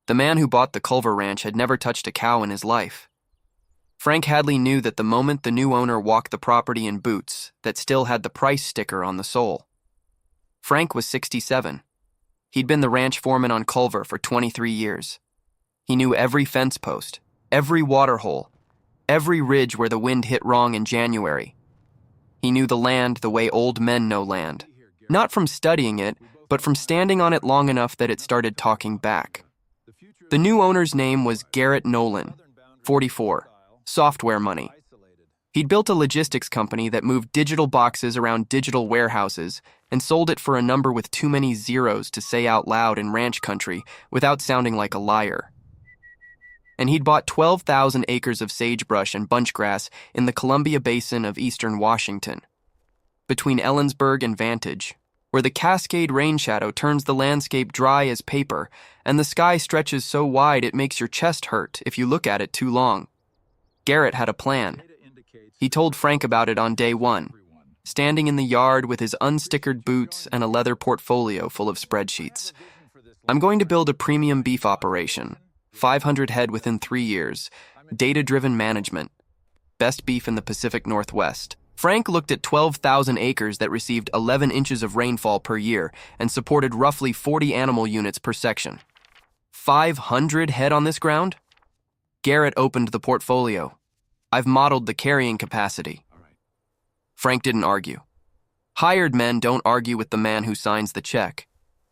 The man who bought the Culver Ranch had never touched a cow in his life. Frank Hadley knew that the moment the new owner walked the property in boots that still had the price sticker on the sole. Frank was 67. He'd been the ranch foreman on Culver for 23 years. He knew every fence post, every water hole, every ridge where the wind hit wrong in January. He knew the land the way old men know land, not from studying it, but from standing on it long enough that it started talking back. The new owner's name was Garrett Nolan, 44, software money. He'd built a logistics company that moved digital boxes around digital warehouses and sold it for a number with too many zeros to say out loud in ranch country without sounding like a liar. And he'd bought 12,000 acres of sagebrush and bunchgrass in the Columbia Basin of eastern Washington, between Ellensburg and Vantage, where the Cascade rain shadow turns the landscape dry as paper and the sky stretches so wide it makes your chest hurt if you look at it too long. Garrett had a plan. He told Frank about it on day one, standing in the yard with his unstickered boots and a leather portfolio full of spreadsheets. I'm going to build a premium beef operation, 500 head within 3 years, data-driven management, best beef in the Pacific Northwest. Frank looked at 12,000 acres that received 11 inches of rainfall per year and supported roughly 40 animal units per section. 500 head on this ground? Garrett opened the portfolio. I've modeled the carrying capacity. Frank didn't argue. Hired men don't argue with the man who signs the check.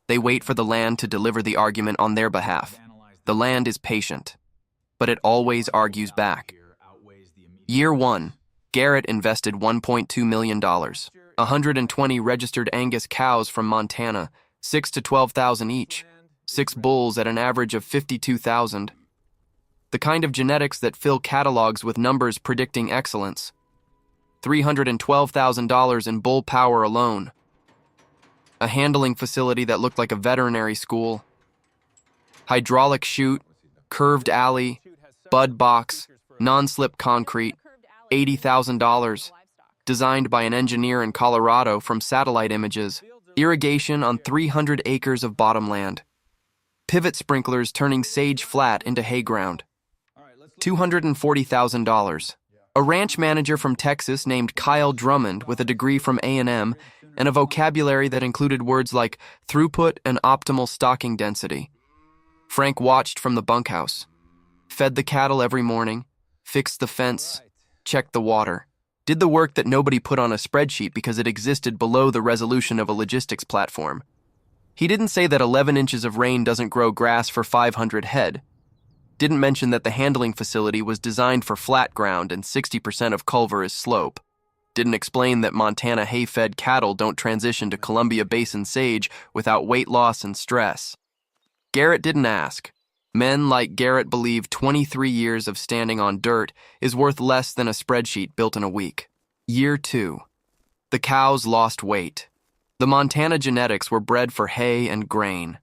They wait for the land to deliver the argument on their behalf. The land is patient, but it always argues back. Year 1, Garrett invested $1.2 million, 120 registered Angus cows from Montana, 6 to 12,000 each, 6 bulls at an average of 52,000. The kind of genetics that fill catalogs with numbers predicting excellence. $312,000 in bull power alone. A handling facility that looked like a veterinary school. Hydraulic chute, curved alley, bud box, non-slip concrete, $80,000. Designed by an engineer in Colorado from satellite images. Irrigation on 300 acres of bottomland. Pivot sprinklers turning sage flat into hay ground. $240,000. A ranch manager from Texas named Kyle Drummond with a degree from A&M and a vocabulary that included words like throughput and optimal stocking density. Frank watched from the bunkhouse. Fed the cattle every morning, fixed the fence, checked the water, did the work that nobody put on a spreadsheet because it existed below the resolution of a logistics platform. He didn't say that 11 inches of rain doesn't grow grass for 500 head. Didn't mention that the handling facility was designed for flat ground and 60% of Culver is slope. Didn't explain that Montana hay-fed cattle don't transition to Columbia Basin sage without weight loss and stress. Garrett didn't ask. Men like Garrett believe 23 years of standing on dirt is worth less than a spreadsheet built in a week. Year 2. The cows lost weight. The Montana genetics were bred for hay and grain.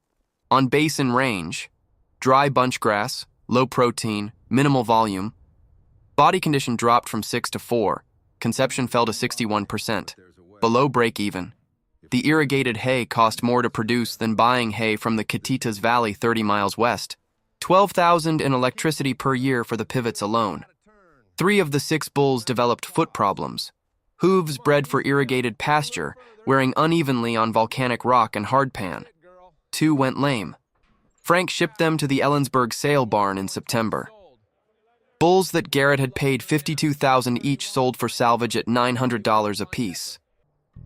On Basin Range, dry bunchgrass, low protein, minimal volume. Body condition dropped from 6 to 4. Conception fell to 61%. Below break even. The irrigated hay cost more to produce than buying hay from the Catitas Valley 30 miles west. $12,000 in electricity per year for the pivots alone. 3 of the 6 bulls developed foot problems. Hooves bred for irrigated pasture, wearing unevenly on volcanic rock and hardpan. 2 went lame. Frank shipped them to the Ellensburg sale barn in September. Bulls that Garrett had paid $52,000 each sold for salvage at $900 apiece.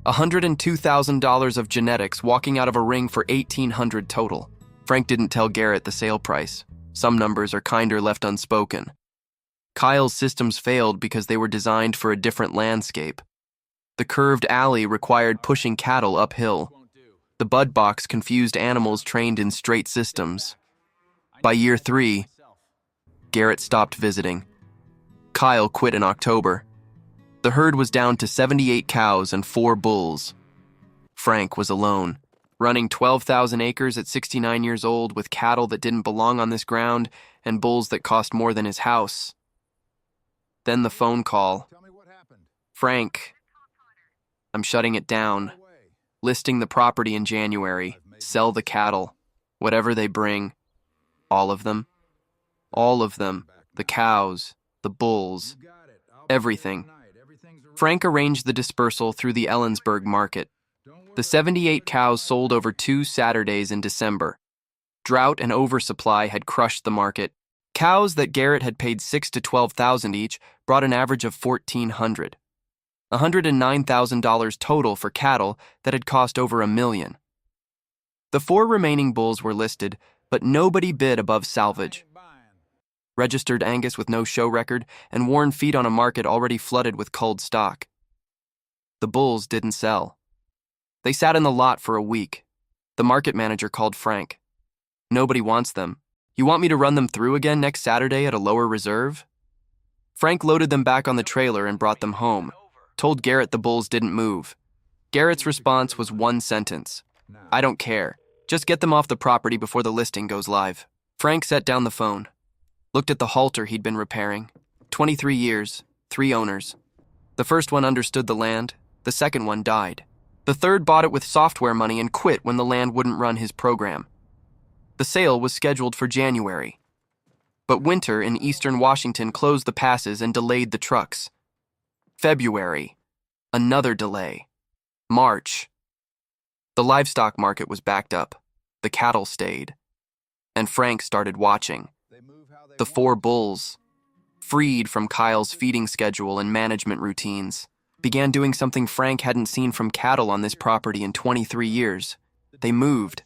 $102,000 of genetics walking out of a ring for $1,800 total. Frank didn't tell Garrett the sale price. Some numbers are kinder left unspoken. Kyle's systems failed because they were designed for a different landscape. The curved alley required pushing cattle uphill. The bud box confused animals trained in straight systems. By year 3, Garrett stopped visiting. Kyle quit in October. The herd was down to 78 cows and 4 bulls. Frank was alone, running 12,000 acres at 69 years old with cattle that didn't belong on this ground and bulls that cost more than his house. Then the phone call. Frank, I'm shutting it down. Listing the property in January, sell the cattle, whatever they bring. All of them. All of them. The cows, the bulls, everything. Frank arranged the dispersal through the Ellensburg market. The 78 cows sold over 2 Saturdays in December. Drought and oversupply had crushed the market. Cows that Garrett had paid $6,000 to $12,000 each brought an average of $1,400. $109,000 total for cattle that had cost over $1 million. The 4 remaining bulls were listed, but nobody bid above salvage. Registered Angus with no show record and worn feet on a market already flooded with culled stock. The bulls didn't sell. They sat in the lot for a week. The market manager called Frank. Nobody wants them. You want me to run them through again next Saturday at a lower reserve? Frank loaded them back on the trailer and brought them home. Told Garrett the bulls didn't move. Garrett's response was one sentence. I don't care. Just get them off the property before the listing goes live. Frank set down the phone. Looked at the halter he'd been repairing. 23 years, 3 owners. The first one understood the land. The second one died. The third bought it with software money and quit when the land wouldn't run his program. The sale was scheduled for January. But winter in eastern Washington closed the passes and delayed the trucks. February. Another delay. March. The livestock market was backed up. The cattle stayed. And Frank started watching. The 4 bulls, freed from Kyle's feeding schedule and management routines, began doing something Frank hadn't seen from cattle on this property in 23 years. They moved.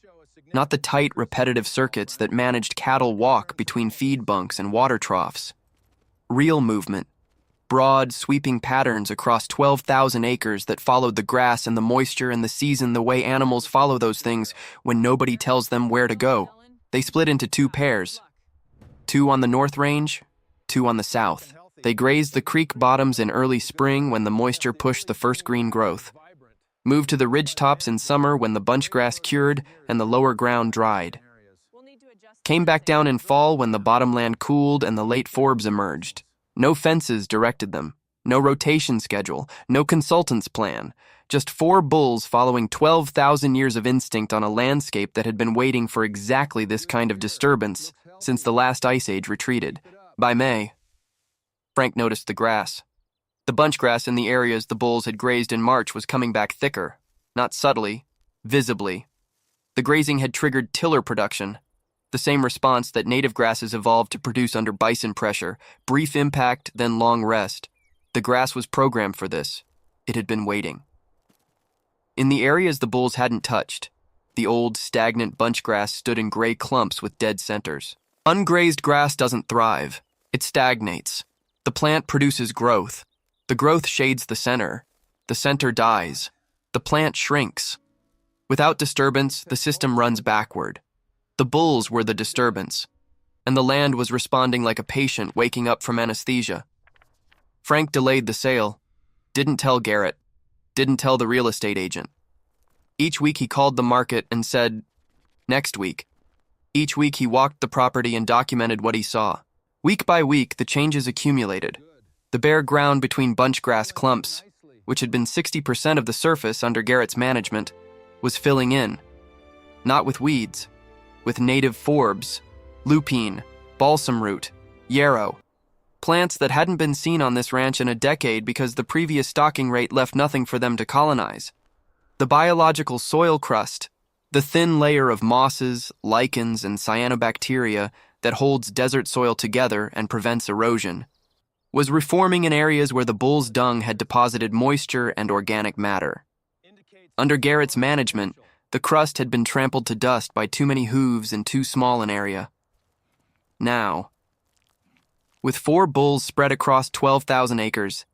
Not the tight, repetitive circuits that managed cattle walk between feed bunks and water troughs. Real movement. Broad, sweeping patterns across 12,000 acres that followed the grass and the moisture and the season the way animals follow those things when nobody tells them where to go. They split into 2 pairs. 2 on the north range, 2 on the south. They grazed the creek bottoms in early spring when the moisture pushed the first green growth. Moved to the ridge tops in summer when the bunchgrass cured and the lower ground dried. Came back down in fall when the bottomland cooled and the late forbs emerged. No fences directed them, no rotation schedule, no consultant's plan. Just 4 bulls following 12,000 years of instinct on a landscape that had been waiting for exactly this kind of disturbance since the last ice age retreated. By May, Frank noticed the grass. The bunchgrass in the areas the bulls had grazed in March was coming back thicker, not subtly, visibly. The grazing had triggered tiller production, the same response that native grasses evolved to produce under bison pressure, brief impact, then long rest. The grass was programmed for this. It had been waiting. In the areas the bulls hadn't touched, the old, stagnant bunchgrass stood in gray clumps with dead centers. Ungrazed grass doesn't thrive. It stagnates. The plant produces growth. The growth shades the center. The center dies. The plant shrinks. Without disturbance, the system runs backward. The bulls were the disturbance, and the land was responding like a patient waking up from anesthesia. Frank delayed the sale. Didn't tell Garrett. Didn't tell the real estate agent. Each week he called the market and said, next week. Each week he walked the property and documented what he saw. Week by week, the changes accumulated. The bare ground between bunchgrass clumps, which had been 60% of the surface under Garrett's management, was filling in. Not with weeds, with native forbs, lupine, balsam root, yarrow, plants that hadn't been seen on this ranch in a decade because the previous stocking rate left nothing for them to colonize. The biological soil crust, the thin layer of mosses, lichens, and cyanobacteria that holds desert soil together and prevents erosion, was reforming in areas where the bull's dung had deposited moisture and organic matter. Under Garrett's management, the crust had been trampled to dust by too many hooves in too small an area. Now, with 4 bulls spread across 12,000 acres,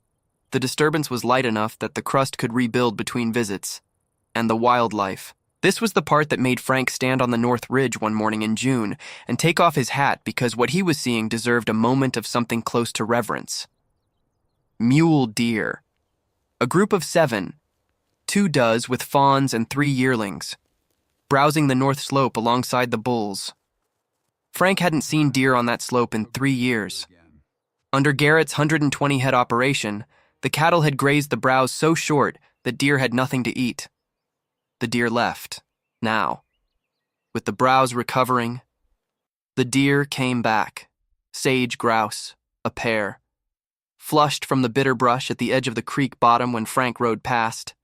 the disturbance was light enough that the crust could rebuild between visits. And the wildlife. This was the part that made Frank stand on the North Ridge one morning in June and take off his hat because what he was seeing deserved a moment of something close to reverence. Mule deer. A group of 7, 2 does with fawns and 3 yearlings, browsing the north slope alongside the bulls. Frank hadn't seen deer on that slope in 3 years. Under Garrett's 120-head operation, the cattle had grazed the browse so short that deer had nothing to eat. The deer left, now. With the browse recovering, The deer came back. Sage grouse, a pair. Flushed from the bitter brush at the edge of the creek bottom when Frank rode past.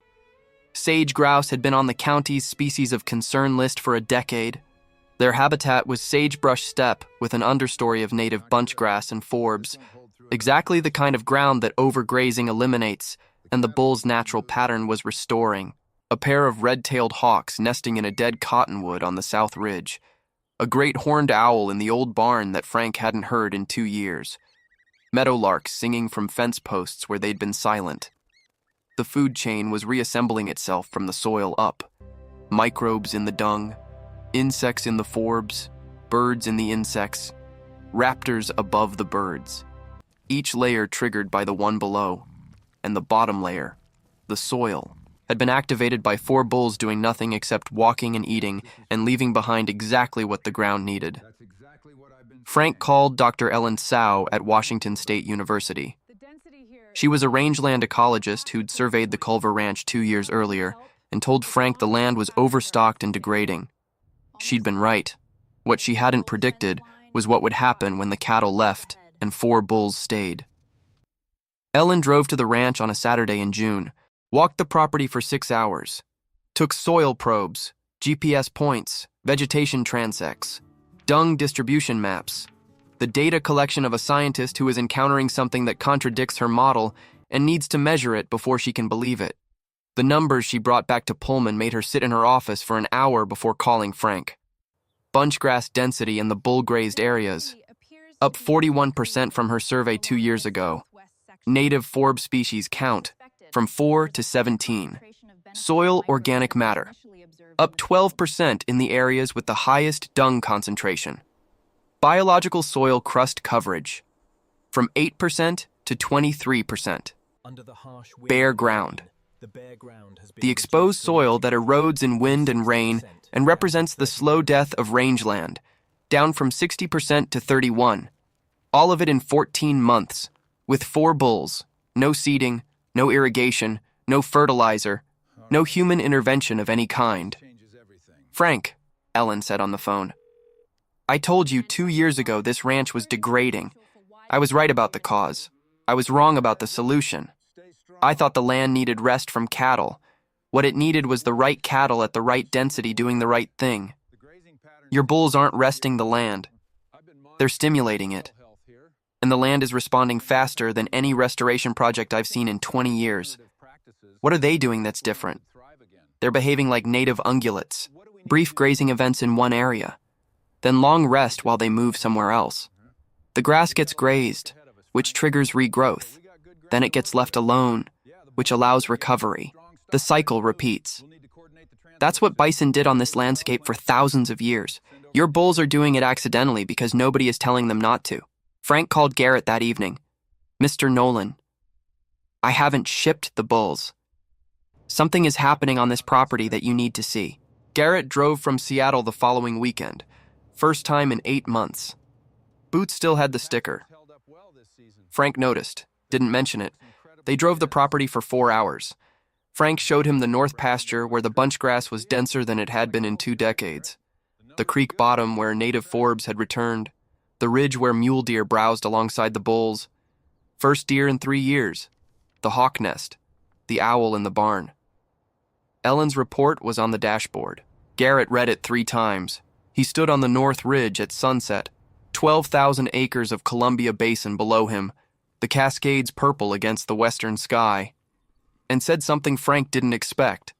Sage grouse had been on the county's species of concern list for a decade. Their habitat was sagebrush steppe with an understory of native bunchgrass and forbs, exactly the kind of ground that overgrazing eliminates and the bull's natural pattern was restoring. A pair of red-tailed hawks nesting in a dead cottonwood on the south ridge. A great horned owl in the old barn that Frank hadn't heard in 2 years. Meadowlarks singing from fence posts where they'd been silent. The food chain was reassembling itself from the soil up. Microbes in the dung, insects in the forbs, birds in the insects, raptors above the birds. Each layer triggered by the one below, and the bottom layer, the soil, had been activated by 4 bulls doing nothing except walking and eating and leaving behind exactly what the ground needed. Frank called Dr. Ellen Tsao at Washington State University. She was a rangeland ecologist who'd surveyed the Culver Ranch 2 years earlier and told Frank the land was overstocked and degrading. She'd been right. What she hadn't predicted was what would happen when the cattle left and 4 bulls stayed. Ellen drove to the ranch on a Saturday in June, walked the property for 6 hours, took soil probes, GPS points, vegetation transects, dung distribution maps, the data collection of a scientist who is encountering something that contradicts her model and needs to measure it before she can believe it. The numbers she brought back to Pullman made her sit in her office for an hour before calling Frank. Bunchgrass density in the bull-grazed areas, up 41% from her survey 2 years ago. Native forb species count, from 4 to 17. Soil organic matter, up 12% in the areas with the highest dung concentration. Biological soil crust coverage, from 8% to 23%. Bare ground. The exposed soil that erodes in wind and rain and represents the slow death of rangeland, down from 60% to 31%. All of it in 14 months, with 4 bulls, no seeding, no irrigation, no fertilizer, no human intervention of any kind. Frank, Ellen said on the phone, I told you 2 years ago this ranch was degrading. I was right about the cause. I was wrong about the solution. I thought the land needed rest from cattle. What it needed was the right cattle at the right density doing the right thing. Your bulls aren't resting the land. They're stimulating it. And the land is responding faster than any restoration project I've seen in 20 years. What are they doing that's different? They're behaving like native ungulates, brief grazing events in one area, then long rest while they move somewhere else. The grass gets grazed, which triggers regrowth. Then it gets left alone, which allows recovery. The cycle repeats. That's what bison did on this landscape for thousands of years. Your bulls are doing it accidentally because nobody is telling them not to. Frank called Garrett that evening. Mr. Nolan, I haven't shipped the bulls. Something is happening on this property that you need to see. Garrett drove from Seattle the following weekend, first time in 8 months. Boots still had the sticker. Frank noticed, didn't mention it. They drove the property for 4 hours. Frank showed him the north pasture where the bunchgrass was denser than it had been in 2 decades. The creek bottom where native forbs had returned. The ridge where mule deer browsed alongside the bulls. First deer in 3 years. The hawk nest. The owl in the barn. Ellen's report was on the dashboard. Garrett read it 3 times. He stood on the north ridge at sunset. 12,000 acres of Columbia Basin below him, the Cascades purple against the western sky, and said something Frank didn't expect.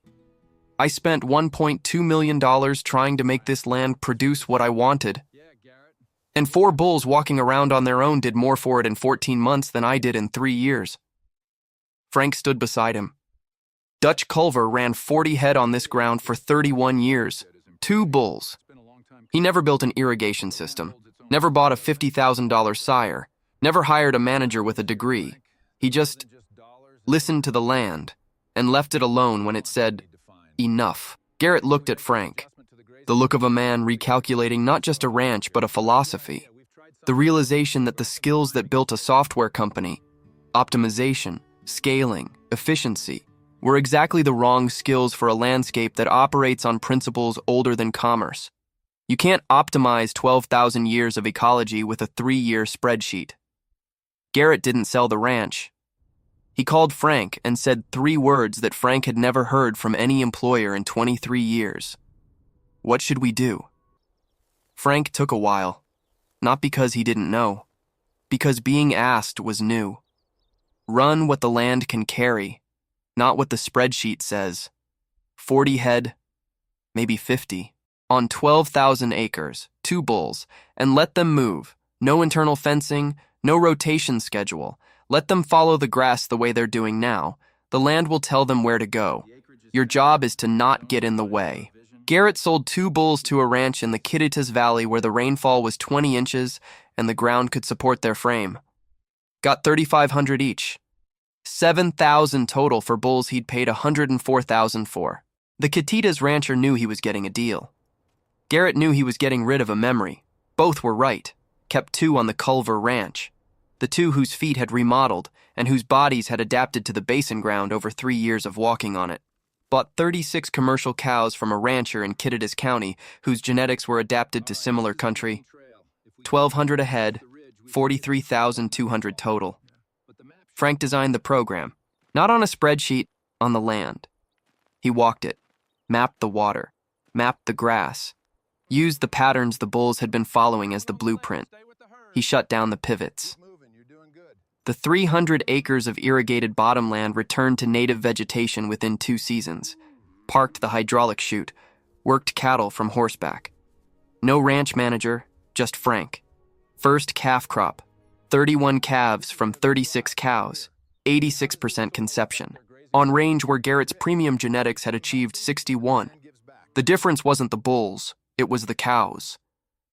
I spent $1.2 million trying to make this land produce what I wanted. And 4 bulls walking around on their own did more for it in 14 months than I did in 3 years. Frank stood beside him. Dutch Culver ran 40 head on this ground for 31 years. 2 bulls. He never built an irrigation system, never bought a $50,000 sire, never hired a manager with a degree. He just listened to the land and left it alone when it said, enough. Garrett looked at Frank, the look of a man recalculating not just a ranch but a philosophy, the realization that the skills that built a software company, optimization, scaling, efficiency, were exactly the wrong skills for a landscape that operates on principles older than commerce. You can't optimize 12,000 years of ecology with a 3-year spreadsheet. Garrett didn't sell the ranch. He called Frank and said 3 words that Frank had never heard from any employer in 23 years. What should we do? Frank took a while, not because he didn't know, because being asked was new. Run what the land can carry, not what the spreadsheet says. 40 head, maybe 50, on 12,000 acres, 2 bulls, and let them move. No internal fencing, no rotation schedule. Let them follow the grass the way they're doing now. The land will tell them where to go. Your job is to not get in the way. Garrett sold 2 bulls to a ranch in the Kittitas Valley where the rainfall was 20 inches and the ground could support their frame. Got $3,500 each. $7,000 total for bulls he'd paid $104,000 for. The Kittitas rancher knew he was getting a deal. Garrett knew he was getting rid of a memory. Both were right. Kept 2 on the Culver Ranch. The 2 whose feet had remodeled and whose bodies had adapted to the basin ground over 3 years of walking on it. Bought 36 commercial cows from a rancher in Kittitas County whose genetics were adapted to similar country. 1,200 a head, 43,200 total. Frank designed the program, not on a spreadsheet, on the land. He walked it, mapped the water, mapped the grass, used the patterns the bulls had been following as the blueprint. He shut down the pivots. The 300 acres of irrigated bottomland returned to native vegetation within 2 seasons, parked the hydraulic chute, worked cattle from horseback. No ranch manager, just Frank. First calf crop, 31 calves from 36 cows, 86% conception, on range where Garrett's premium genetics had achieved 61. The difference wasn't the bulls, it was the cows.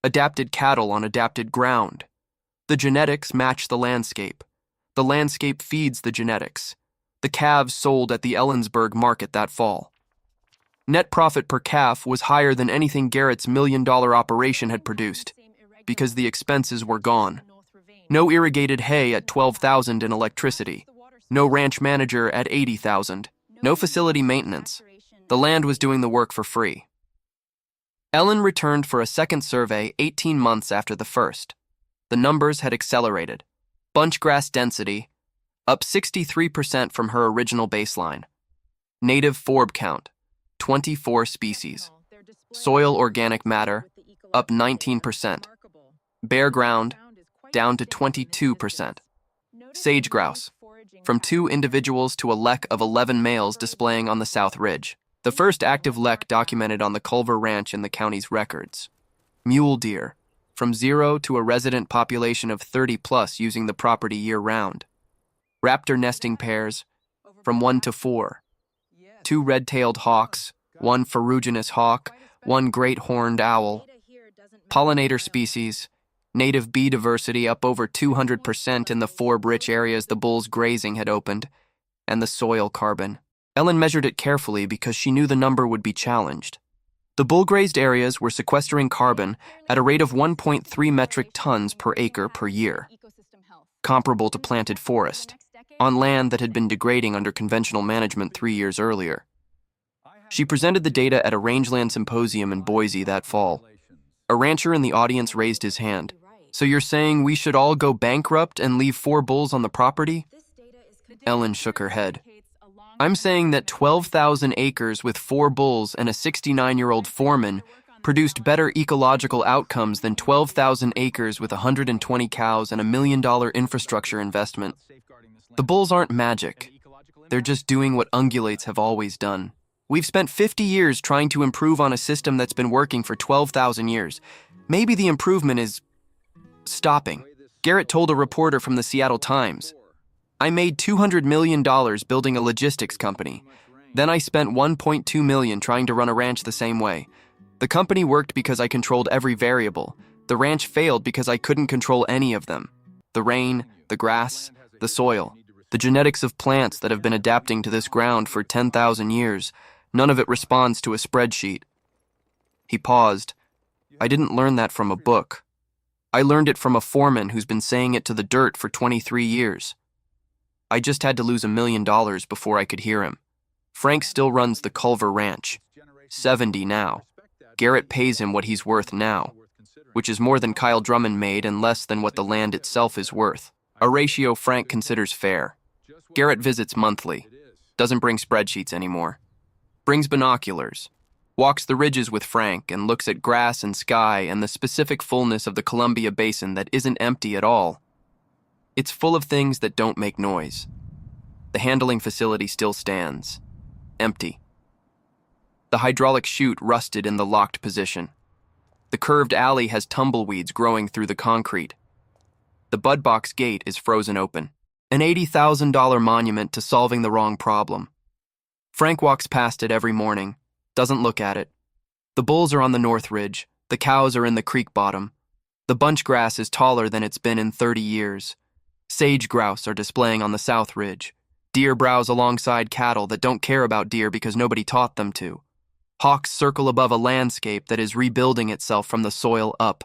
Adapted cattle on adapted ground. The genetics match the landscape. The landscape feeds the genetics. The calves sold at the Ellensburg market that fall. Net profit per calf was higher than anything Garrett's $1 million operation had produced, because the expenses were gone. No irrigated hay at $12,000 in electricity. No ranch manager at $80,000. No facility maintenance. The land was doing the work for free. Ellen returned for a second survey 18 months after the first. The numbers had accelerated. Bunchgrass density, up 63% from her original baseline. Native forb count, 24 species. Soil organic matter, up 19%. Bare ground, down to 22%. Sage grouse, from 2 individuals to a lek of 11 males displaying on the South Ridge. The first active lek documented on the Culver Ranch in the county's records. Mule deer, from 0 to a resident population of 30 plus using the property year-round. Raptor nesting pairs, from 1 to 4. 2 red-tailed hawks, 1 ferruginous hawk, 1 great horned owl. Pollinator species, native bee diversity up over 200% in the forb-rich areas the bulls grazing had opened, and the soil carbon. Ellen measured it carefully because she knew the number would be challenged. The bull-grazed areas were sequestering carbon at a rate of 1.3 metric tons per acre per year, comparable to planted forest, on land that had been degrading under conventional management 3 years earlier. She presented the data at a rangeland symposium in Boise that fall. A rancher in the audience raised his hand. "So you're saying we should all go bankrupt and leave 4 bulls on the property?" Ellen shook her head. "I'm saying that 12,000 acres with 4 bulls and a 69-year-old foreman produced better ecological outcomes than 12,000 acres with 120 cows and $1 million infrastructure investment. The bulls aren't magic. They're just doing what ungulates have always done. We've spent 50 years trying to improve on a system that's been working for 12,000 years. Maybe the improvement is stopping." Garrett told a reporter from the Seattle Times, "I made $200 million building a logistics company. Then I spent $1.2 million trying to run a ranch the same way. The company worked because I controlled every variable. The ranch failed because I couldn't control any of them. The rain, the grass, the soil, the genetics of plants that have been adapting to this ground for 10,000 years. None of it responds to a spreadsheet." He paused. "I didn't learn that from a book. I learned it from a foreman who's been saying it to the dirt for 23 years. I just had to lose $1 million before I could hear him. Frank still runs the Culver Ranch, 70 now. Garrett pays him what he's worth now, which is more than Kyle Drummond made and less than what the land itself is worth, a ratio Frank considers fair. Garrett visits monthly, doesn't bring spreadsheets anymore, brings binoculars, walks the ridges with Frank and looks at grass and sky and the specific fullness of the Columbia Basin that isn't empty at all. It's full of things that don't make noise. The handling facility still stands, empty. The hydraulic chute rusted in the locked position. The curved alley has tumbleweeds growing through the concrete. The Budbox gate is frozen open, an $80,000 monument to solving the wrong problem. Frank walks past it every morning, doesn't look at it. The bulls are on the north ridge, the cows are in the creek bottom. The bunch grass is taller than it's been in 30 years. Sage grouse are displaying on the south ridge. Deer browse alongside cattle that don't care about deer because nobody taught them to. Hawks circle above a landscape that is rebuilding itself from the soil up.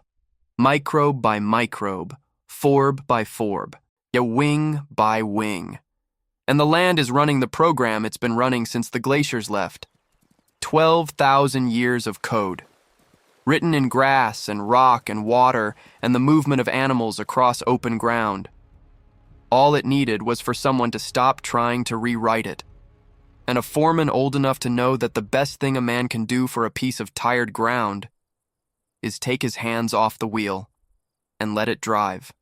Microbe by microbe, forb by forb, wing by wing. And the land is running the program it's been running since the glaciers left. 12,000 years of code, written in grass and rock and water and the movement of animals across open ground. All it needed was for someone to stop trying to rewrite it. And a foreman old enough to know that the best thing a man can do for a piece of tired ground is take his hands off the wheel and let it drive.